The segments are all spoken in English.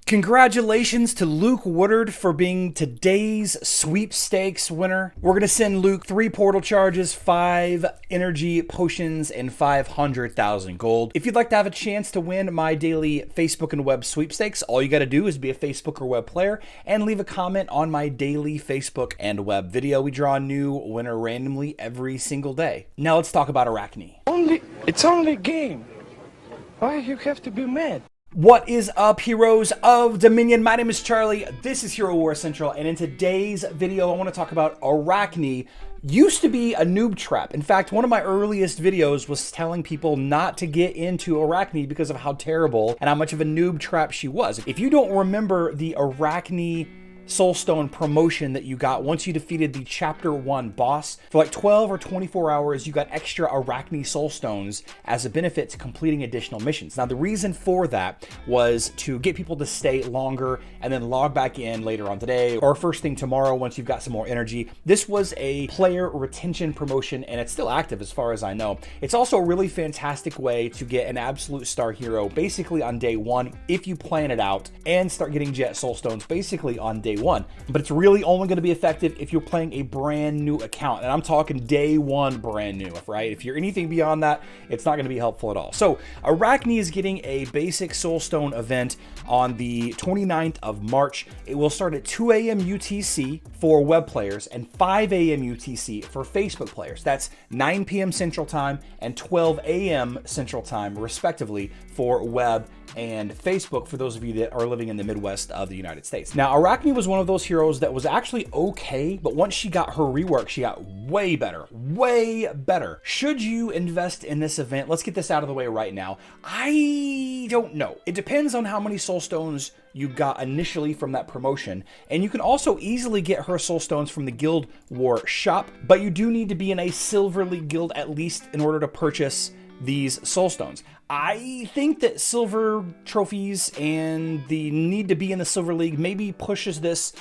Congratulations to Luke Woodard for being today's sweepstakes winner. We're going to send Luke 3 portal charges, 5 energy potions, and 500,000 gold. If you'd like to have a chance to win my daily Facebook and web sweepstakes, all you got to do is be a Facebook or web player and leave a comment on my daily Facebook and web video. We draw a new winner randomly every single day. Now let's talk about Arachne. It's only a game. Why you have to be mad? What is up, heroes of Dominion? My name is Charlie. This is Hero War Central, and in today's video, I want to talk about Arachne. Used to be a noob trap. In fact, one of my earliest videos was telling people not to get into Arachne because of how terrible and how much of a noob trap she was. If you don't remember the Arachne Soulstone promotion that you got once you defeated the Chapter 1 boss, for like 12 or 24 hours, you got extra Arachne Soulstones as a benefit to completing additional missions. Now, the reason for that was to get people to stay longer and then log back in later on today or first thing tomorrow once you've got some more energy. This was a player retention promotion, and it's still active as far as I know. It's also a really fantastic way to get an absolute star hero basically on day 1 if you plan it out, and start getting Jet Soulstones basically on day 1. But it's really only going to be effective if you're playing a brand new account, and I'm talking day 1 brand new, right? If you're anything beyond that, it's not going to be helpful at all. So Arachne is getting a basic Soulstone event on the 29th of March. It will start at 2 a.m. UTC for web players and 5 a.m. UTC for Facebook players. That's 9 p.m. Central Time and 12 a.m. Central Time, respectively, for web and Facebook for those of you that are living in the Midwest of the United States. Now, Arachne was one of those heroes that was actually okay, but once she got her rework, she got way better, way better. Should you invest in this event? Let's get this out of the way right now. I don't know. It depends on how many Soulstones you got initially from that promotion, and you can also easily get her Soulstones from the Guild War shop, but you do need to be in a Silver League guild at least in order to purchase these Soulstones. I think that silver trophies and the need to be in the Silver League maybe pushes this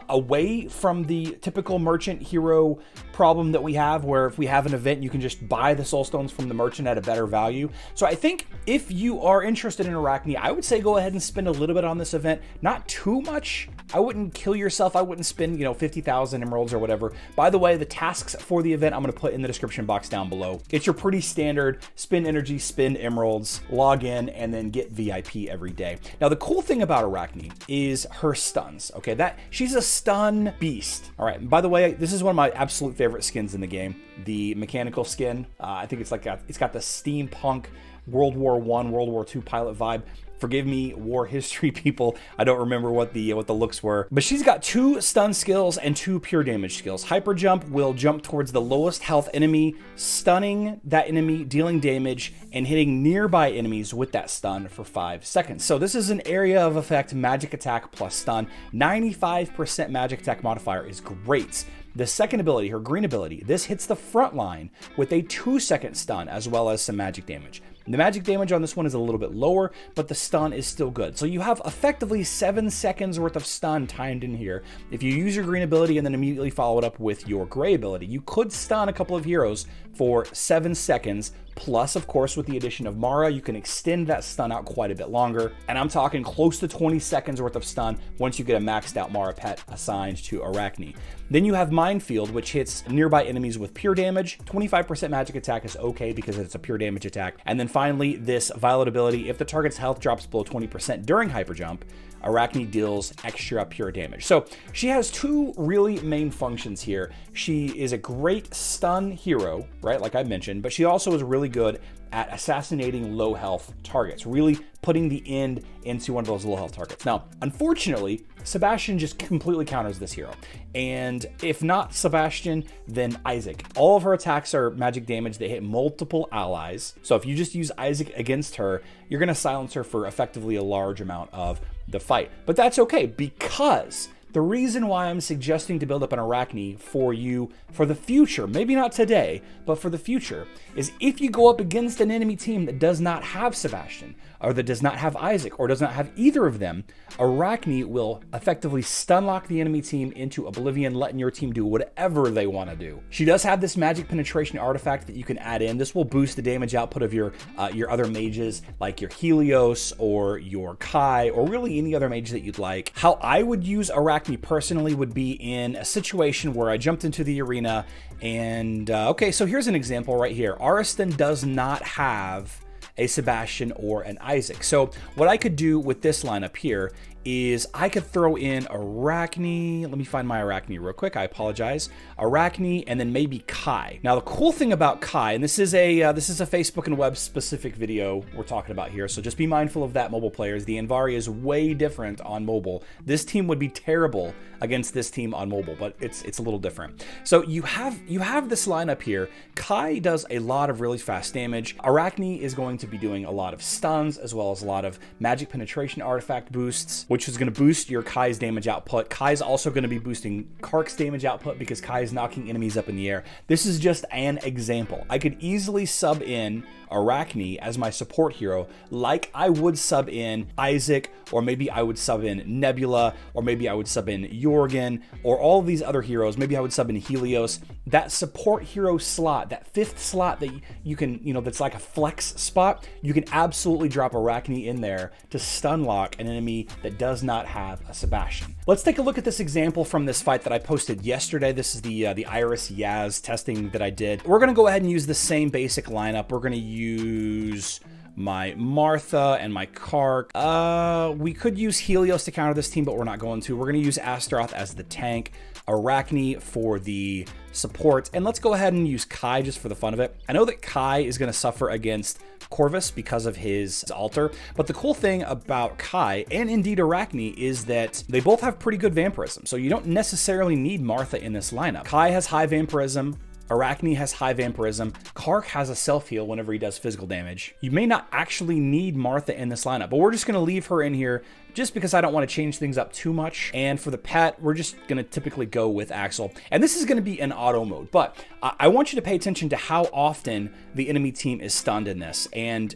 away from the typical merchant hero problem that we have, where if we have an event, you can just buy the Soulstones from the merchant at a better value. So I think if you are interested in Arachne, I would say go ahead and spend a little bit on this event. Not too much. I wouldn't kill yourself. I wouldn't spend, 50,000 emeralds or whatever. By the way, the tasks for the event, I'm going to put in the description box down below. It's your pretty standard spend energy, spend emeralds, log in, and then get VIP every day. Now, the cool thing about Arachne is her stuns. Okay, she's a stun beast. All right. And by the way, this is one of my absolute favorite skins in the game, the mechanical skin. I think it's got the steampunk World War I, World War II pilot vibe. Forgive me, war history people. I don't remember what the looks were. But she's got 2 stun skills and 2 pure damage skills. Hyper jump will jump towards the lowest health enemy, stunning that enemy, dealing damage, and hitting nearby enemies with that stun for 5 seconds. So this is an area of effect magic attack plus stun. 95% magic attack modifier is great. The second ability, her green ability, this hits the front line with a 2-second stun as well as some magic damage. The magic damage on this one is a little bit lower, but the stun is still good. So you have effectively 7 seconds worth of stun timed in here. If you use your green ability and then immediately follow it up with your gray ability, you could stun a couple of heroes for 7 seconds. Plus, of course, with the addition of Mara, you can extend that stun out quite a bit longer. And I'm talking close to 20 seconds worth of stun once you get a maxed out Mara pet assigned to Arachne. Then you have Minefield, which hits nearby enemies with pure damage. 25% magic attack is okay because it's a pure damage attack. And then finally, this Violet ability, if the target's health drops below 20% during hyper jump, Arachne deals extra pure damage. So she has 2 really main functions here. She is a great stun hero, right, like I mentioned, but she also is really good at assassinating low health targets, really putting the end into one of those low health targets. Now, unfortunately, Sebastian just completely counters this hero. And if not Sebastian, then Isaac. All of her attacks are magic damage. They hit multiple allies. So if you just use Isaac against her, you're going to silence her for effectively a large amount of the fight. But that's okay, because the reason why I'm suggesting to build up an Arachne for you for the future, maybe not today, but for the future, is if you go up against an enemy team that does not have Sebastian, or that does not have Isaac, or does not have either of them, Arachne will effectively stun lock the enemy team into oblivion, letting your team do whatever they want to do. She does have this magic penetration artifact that you can add in. This will boost the damage output of your other mages, like your Helios or your Kai, or really any other mage that you'd like. How I would use Arachne personally would be in a situation where I jumped into the arena and, okay, so here's an example right here. Ariston does not have a Sebastian or an Isaac. So what I could do with this lineup here is I could throw in Arachne. Let me find my Arachne real quick. I apologize. Arachne, and then maybe Kai. Now the cool thing about Kai, and this is a Facebook and web specific video we're talking about here, so just be mindful of that, mobile players. The Andvari is way different on mobile. This team would be terrible against this team on mobile, but it's a little different. So you have this lineup here. Kai does a lot of really fast damage. Arachne is going to be doing a lot of stuns as well as a lot of magic penetration artifact boosts, which is going to boost your Kai's damage output. Kai's also going to be boosting Kark's damage output because Kai is knocking enemies up in the air. This is just an example. I could easily sub in Arachne as my support hero, like I would sub in Isaac, or maybe I would sub in Nebula, or maybe I would sub in Jorgen, or all of these other heroes. Maybe I would sub in Helios. That support hero slot, that fifth slot that you can, that's like a flex spot, you can absolutely drop Arachne in there to stun lock an enemy that does not have a Sebastian. Let's take a look at this example from this fight that I posted yesterday. This is the Iris Yaz testing that I did. We're gonna go ahead and use the same basic lineup. We're gonna use my Martha and my Kark. We could use Helios to counter this team, but we're not going to. We're going to use Astaroth as the tank, Arachne for the support, and let's go ahead and use Kai just for the fun of it. I know that Kai is going to suffer against Corvus because of his altar, but the cool thing about Kai, and indeed Arachne, is that they both have pretty good vampirism, so you don't necessarily need Martha in this lineup. Kai has high vampirism, Arachne has high vampirism, Kark has a self-heal whenever he does physical damage. You may not actually need Martha in this lineup, but we're just going to leave her in here just because I don't want to change things up too much. And for the pet, we're just going to typically go with Axel. And this is going to be an auto mode, but I want you to pay attention to how often the enemy team is stunned in this. And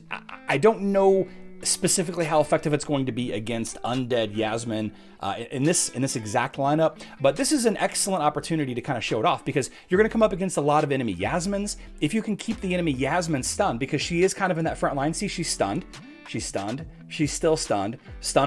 I don't know specifically how effective it's going to be against undead Yasmin in this exact lineup, but this is an excellent opportunity to kind of show it off, because you're going to come up against a lot of enemy Yasmins. If you can keep the enemy Yasmin stunned, because she is kind of in that front line. See, she's stunned, she's stunned, she's still stunned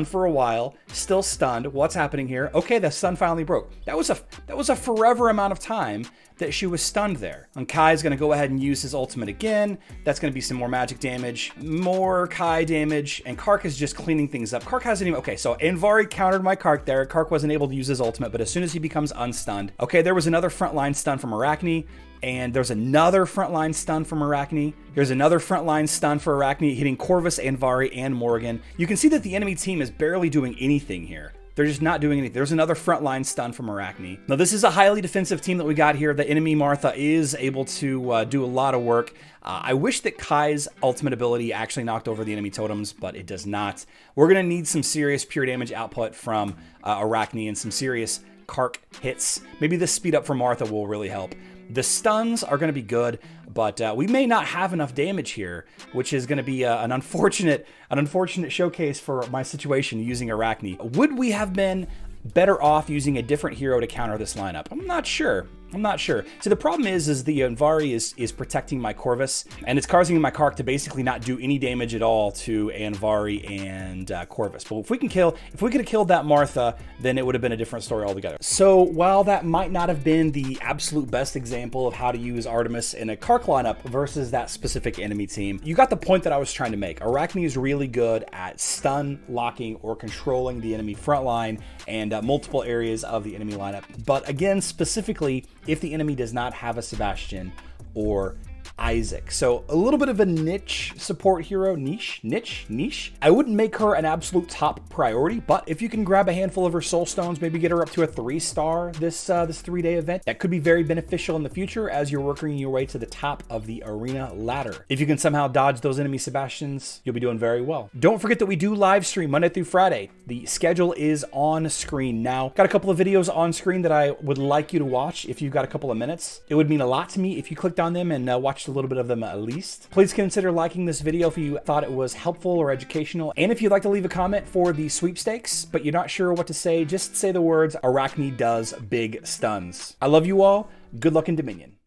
for a while, still stunned. What's happening here? Okay, the stun finally broke. That was a forever amount of time that she was stunned there. And Kai's going to go ahead and use his ultimate again. That's going to be some more magic damage, more Kai damage, and Kark is just cleaning things up. Kark hasn't even, okay, so Andvari countered my Kark there. Kark wasn't able to use his ultimate, but as soon as he becomes unstunned, okay, there was another frontline stun from Arachne, and there's another frontline stun from Arachne. There's another frontline stun for Arachne, hitting Corvus, Andvari, and Morgan. You can see that the enemy team is barely doing anything here. They're just not doing anything. There's another frontline stun from Arachne. Now, this is a highly defensive team that we got here. The enemy Martha is able to do a lot of work. I wish that Kai's ultimate ability actually knocked over the enemy totems, but it does not. We're going to need some serious pure damage output from Arachne and some serious Kark hits. Maybe the speed up for Martha will really help. The stuns are going to be good, but we may not have enough damage here, which is going to be an unfortunate showcase for my situation using Arachne. Would we have been better off using a different hero to counter this lineup? I'm not sure. So the problem is the Andvari is protecting my Corvus, and it's causing my Kark to basically not do any damage at all to Andvari and Corvus. But if we could have killed that Martha, then it would have been a different story altogether. So while that might not have been the absolute best example of how to use Artemis in a Kark lineup versus that specific enemy team, you got the point that I was trying to make. Arachne is really good at stun locking or controlling the enemy front line and multiple areas of the enemy lineup. But again, specifically, if the enemy does not have a Sebastian or Isaac. So a little bit of a niche support hero, niche. I wouldn't make her an absolute top priority, but if you can grab a handful of her soul stones, maybe get her up to a 3-star this 3-day event, that could be very beneficial in the future as you're working your way to the top of the arena ladder. If you can somehow dodge those enemy Sebastians, you'll be doing very well. Don't forget that we do live stream Monday through Friday. The schedule is on screen now. Got a couple of videos on screen that I would like you to watch if you've got a couple of minutes. It would mean a lot to me if you clicked on them and watched a little bit of them at least. Please consider liking this video if you thought it was helpful or educational. And if you'd like to leave a comment for the sweepstakes, but you're not sure what to say, just say the words, Arachne does big stuns. I love you all. Good luck in Dominion.